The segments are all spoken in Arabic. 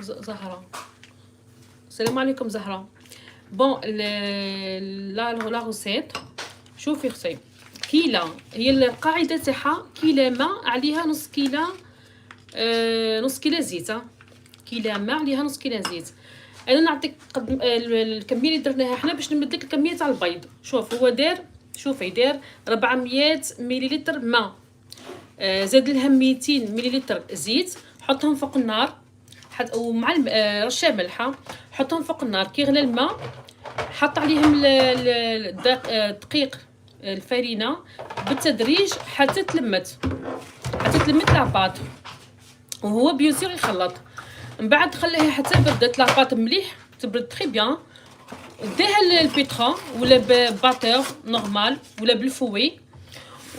زهرة. السلام عليكم زهرة. بون لا غوسيت. شوفي اختي، كيله هي القاعده تاعها كيله ماء عليها نص كيله، نص كيله زيت. كيله ماء عليها نص كيله زيت. انا نعطيك الكميه اللي درناها حنا باش نمد لك الكميه تاع البيض. شوف هو دار، شوفي دار 400 مليلتر ماء، زاد لها 200 مليلتر زيت، حطهم فوق النار ومع رشه ملحه، حطهم فوق النار. كي يغلى الماء حط عليهم الدقيق الفرينه بالتدريج حتى تلمت لاباط، وهو بيان سور يخلط. من بعد خليها حتى بردت لاباط مليح، تبرد تري بيان. ديها البيترون ولا باتور نورمال ولا بالفوي،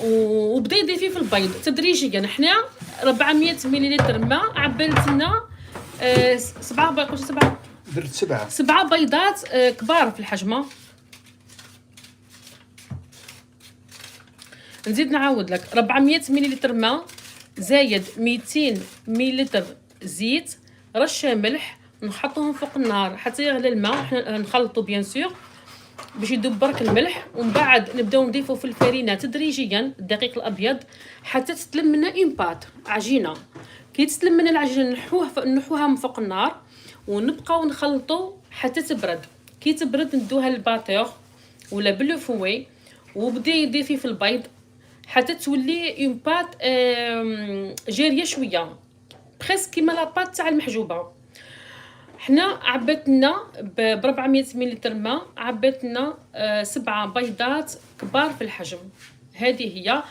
وبدا يضيف فيه في البيض تدريجيا. حنا 400 مليلتر ماء عبالت لنا درت 7 بيضات كبار في الحجم. نزيد نعاود لك 400 مليلتر ماء زايد 200 مليلتر زيت، رشه ملح، نحطوهم فوق النار حتى يغلي الماء. نخلطوا بيان سور باش يذوب برك الملح، ومن بعد نبداو نضيفوا في الفرينه تدريجيا الدقيق الابيض حتى تتلم لنا اون بات عجينه. كي تتلم لنا العجينه نحوها من فوق النار ونبقاو نخلطوا حتى تبرد. كي تبرد ندوها للباتور ولا بالفوي وبدا يدير فيه في البيض حتى تولي اون بات جاريه شويه، بريسك كيما لاباط تاع المحجوبه. حنا عباتنا ب 400 مليلتر ماء، عباتنا 7 بيضات كبار في الحجم. هذه هي.